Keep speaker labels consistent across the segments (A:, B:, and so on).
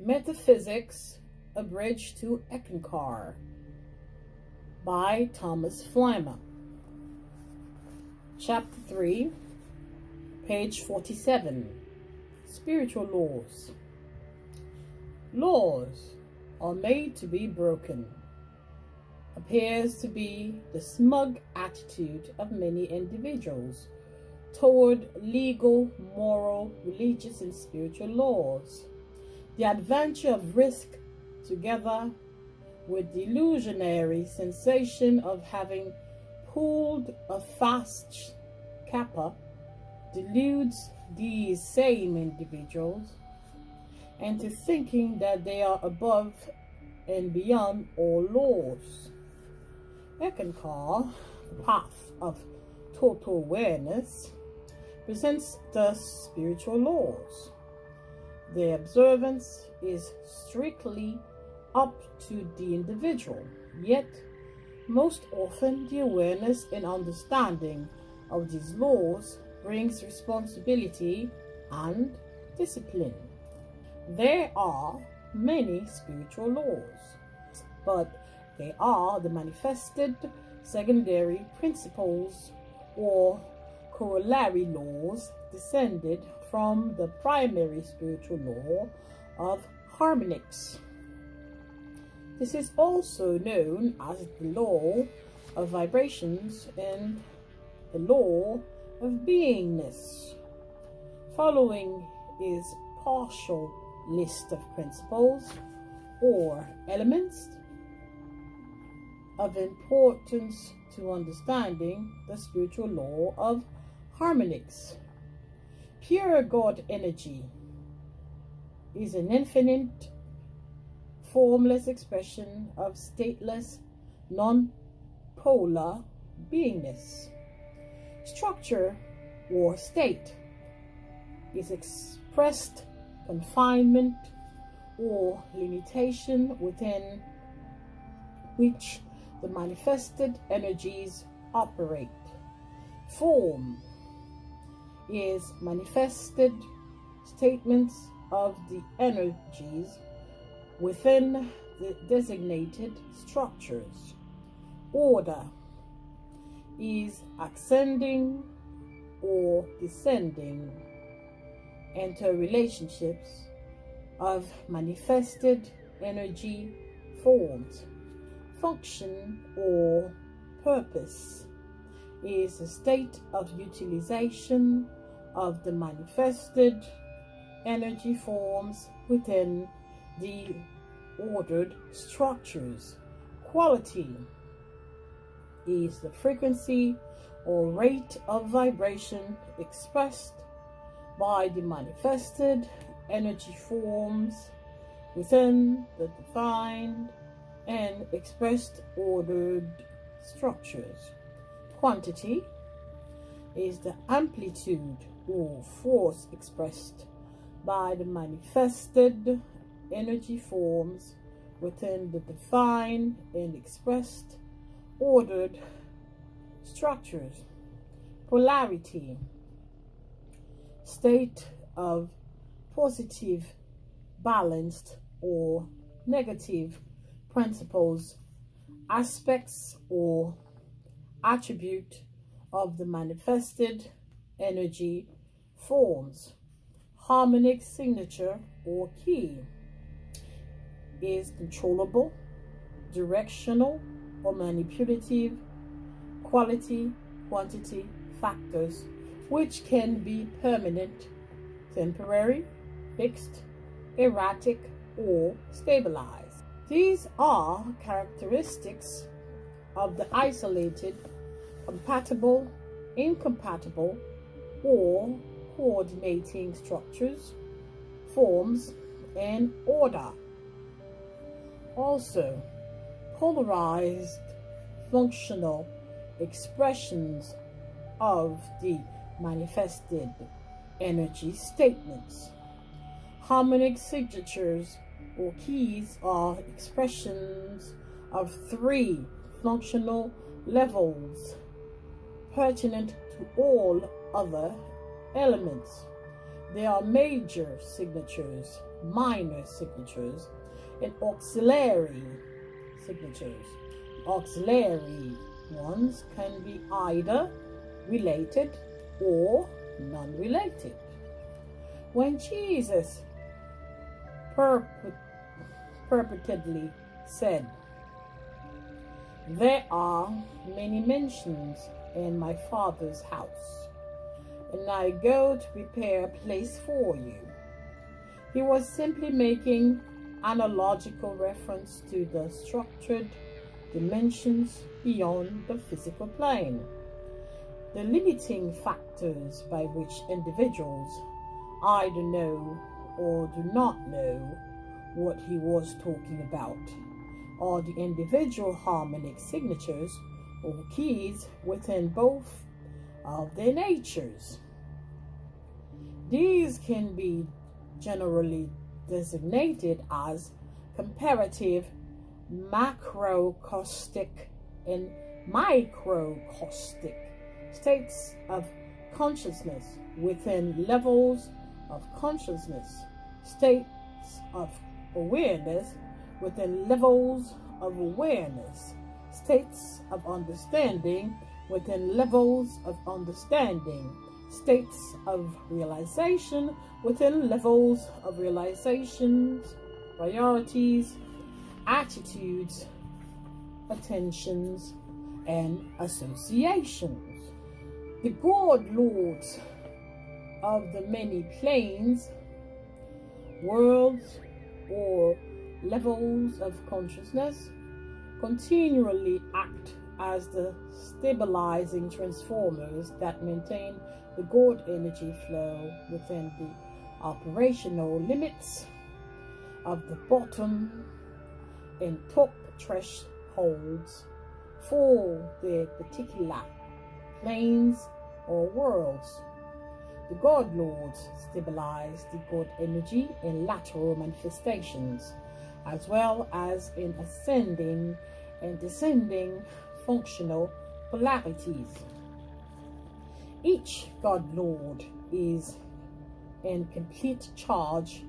A: Metaphysics, A Bridge to Eckankar by Flamma. Chapter 3, page 47. Spiritual Laws. Laws are made to be broken appears to be the smug attitude of many individuals toward legal, moral, religious, and spiritual laws. The adventure of risk, together with the illusionary sensation of having pulled a fast capper, deludes these same individuals into thinking that they are above and beyond all laws. Eckankar, the path of total awareness, presents the spiritual laws. Their observance is strictly up to the individual, yet most often the awareness and understanding of these laws brings responsibility and discipline. There are many spiritual laws, but they are the manifested secondary principles or corollary laws descended from the primary spiritual law of harmonics. This is also known as the law of vibrations and the law of beingness. Following is partial list of principles or elements of importance to understanding the spiritual law of harmonics. Pure God energy is an infinite, formless expression of stateless, non-polar beingness. Structure or state is expressed confinement or limitation within which the manifested energies operate. Form is manifested statements of the energies within the designated structures. Order is ascending or descending interrelationships of manifested energy forms. Function or purpose is a state of utilization of the manifested energy forms within the ordered structures. Quality is the frequency or rate of vibration expressed by the manifested energy forms within the defined and expressed ordered structures. Quantity is the amplitude or force expressed by the manifested energy forms within the defined and expressed ordered structures. Polarity, state of positive, balanced, or negative principles, aspects, or attribute of the manifested energy forms. Harmonic signature or key is controllable, directional, or manipulative quality, quantity factors which can be permanent, temporary, fixed, erratic, or stabilized. These are characteristics of the isolated, compatible, incompatible, or coordinating structures, forms, and order. Also, polarized functional expressions of the manifested energy statements. Harmonic signatures or keys are expressions of three functional levels pertinent to all other elements. They are major signatures, minor signatures and auxiliary signatures. Auxiliary ones can be either related or non-related. When Jesus purportedly said, "There are many mansions in my Father's house, and I go to prepare a place for you," he was simply making analogical reference to the structured dimensions beyond the physical plane, the limiting factors by which individuals either know or do not know what he was talking about, or the individual harmonic signatures or keys within both of their natures. These can be generally designated as comparative macrocaustic and microcaustic states of consciousness within levels of consciousness, states of awareness within levels of awareness, states of understanding within levels of understanding, states of realization within levels of realizations, priorities, attitudes, attentions, and associations. The God Lords of the many planes, worlds, or levels of consciousness continually act as the stabilizing transformers that maintain the God energy flow within the operational limits of the bottom and top thresholds for their particular planes or worlds. The God Lords stabilize the God energy in lateral manifestations, as well as in ascending and descending functional polarities. Each God Lord is in complete charge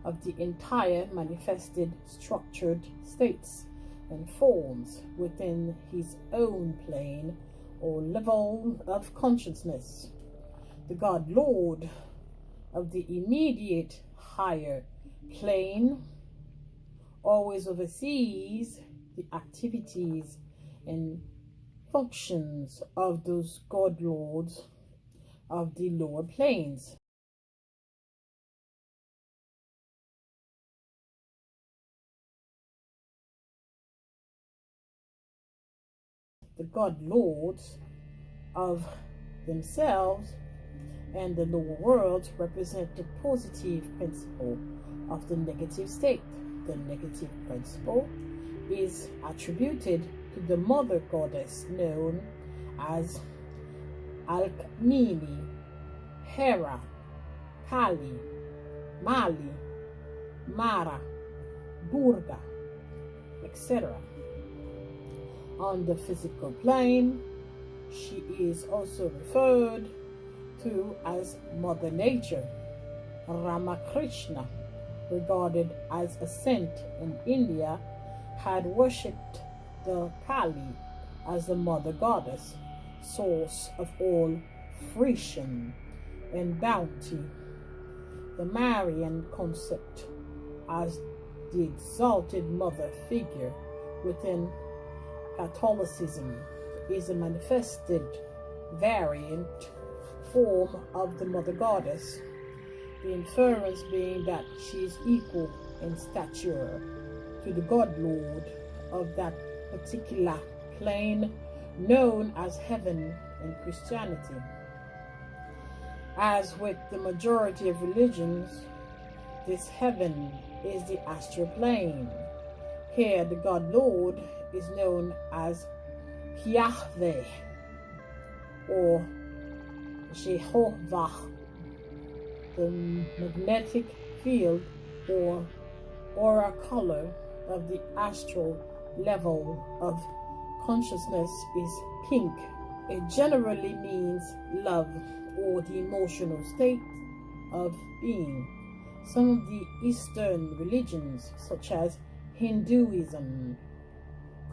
A: of the entire manifested structured states and forms within his own plane or level of consciousness. The God Lord of the immediate higher plane always oversees the activities and functions of those God Lords of the lower planes. The God Lords of themselves and the lower worlds represent the positive principle of the negative state. The negative principle is attributed to the mother goddess known as Alkmene, Hera, Kali, Mali, Mara, Durga, etc. On the physical plane, she is also referred to as Mother Nature. Ramakrishna, regarded as a saint in India, had worshipped the Kali as the mother goddess, source of all fruition and bounty. The Marian concept as the exalted mother figure within Catholicism is a manifested variant form of the mother goddess, the inference being that she is equal in stature to the God Lord of that particular plane known as heaven in Christianity. As with the majority of religions, this heaven is the astral plane. Here the God Lord is known as Yahweh or Jehovah. The magnetic field or aura color of the astral level of consciousness is pink. It generally means love or the emotional state of being. Some of the Eastern religions, such as Hinduism,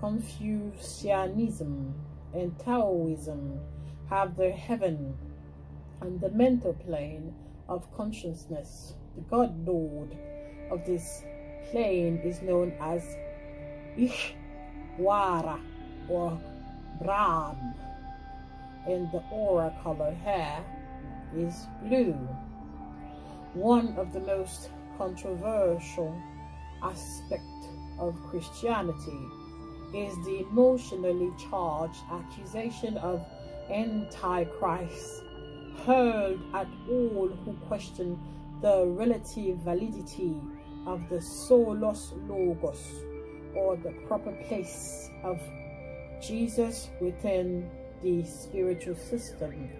A: Confucianism, and Taoism, have their heaven and the mental plane of consciousness. The God Lord of this plane is known as Ishwara or Brahm, and the aura color here is blue. One of the most controversial aspects of Christianity is the emotionally charged accusation of Antichrist hurled at all who question the relative validity of the Solos Logos, or the proper place of Jesus within the spiritual system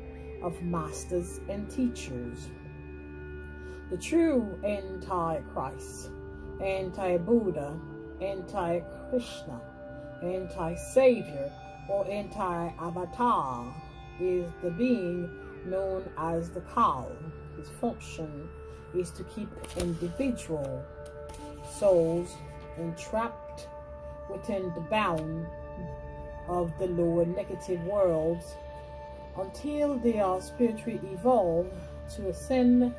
A: of masters and teachers. The true Antichrist, anti-Buddha, anti-Krishna, anti-Savior, or anti-Avatar is the being known as the Kal. His function is to keep individual souls entrapped within the bound of the lower negative worlds until they are spiritually evolved to ascend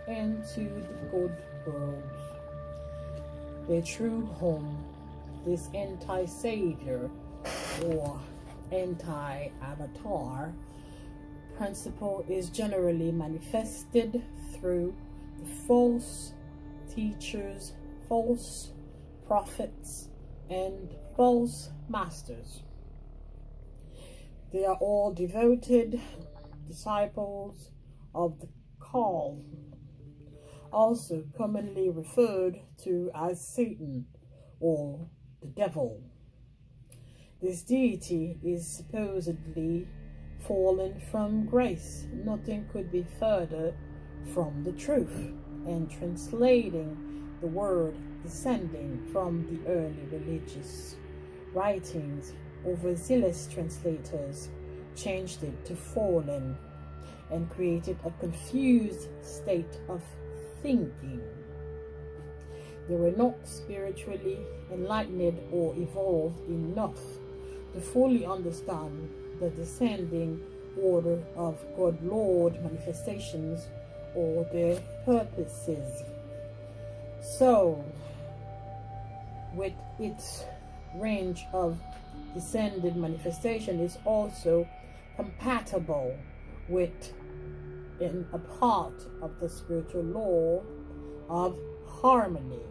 A: into the good worlds. Their true home, this anti-savior or anti-avatar principle, is generally manifested through the false teachers, false prophets, and false masters. They are all devoted disciples of the Kal, also commonly referred to as Satan or the devil. This deity is supposedly fallen from grace. Nothing could be further from the truth, and translating the word descending from the early religious writings, overzealous translators changed it to fallen and created a confused state of thinking. They were not spiritually enlightened or evolved enough to fully understand the descending order of God Lord manifestations or their purposes. So, with its range of descended manifestation is also compatible with in a part of the spiritual law of harmony.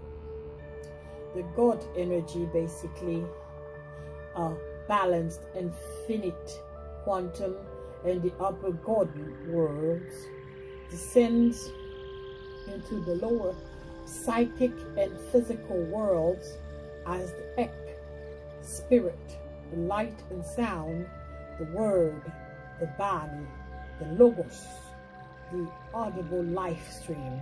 A: The God energy, basically a balanced infinite quantum and the upper God worlds, descends into the lower psychic and physical worlds as the Ek, spirit, the light and sound, the word, the Bani, the Logos, the audible life stream.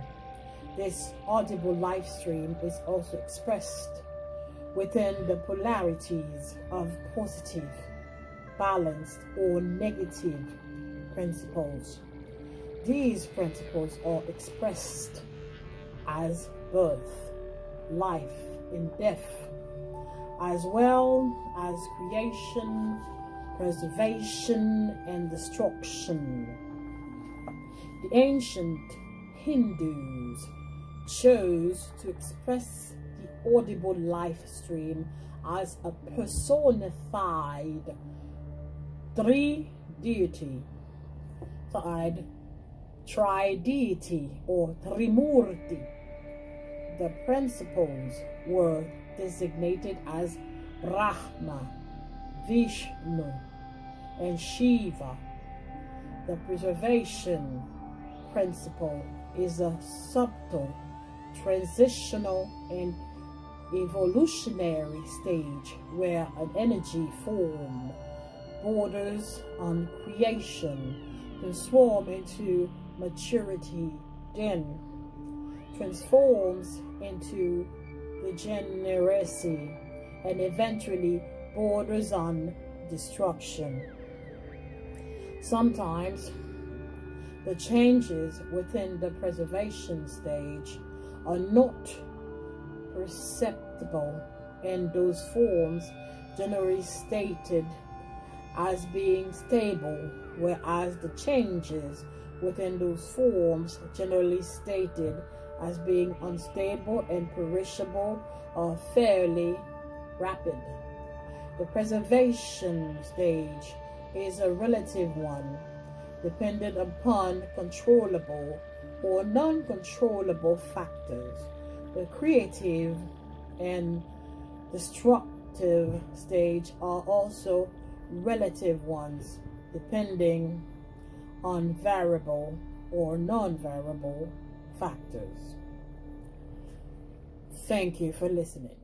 A: This audible life stream is also expressed within the polarities of positive, balanced, or negative principles. These principles are expressed as birth, life, and death, as well as creation, preservation, and destruction. The ancient Hindus chose to express the audible life stream as a personified tri-deity, tri-deity or Trimurti. The principles were designated as Brahma, Vishnu, and Shiva. The preservation principle is a subtle, transitional, and evolutionary stage where an energy form borders on creation, transforms into maturity, then transforms into degeneracy, and eventually borders on destruction. Sometimes the changes within the preservation stage are not perceptible in those forms generally stated as being stable, whereas the changes within those forms generally stated as being unstable and perishable are fairly rapid. The preservation stage is a relative one, dependent upon controllable or non-controllable factors. The creative and destructive stage are also relative ones, depending on variable or non-variable factors. Thank you for listening.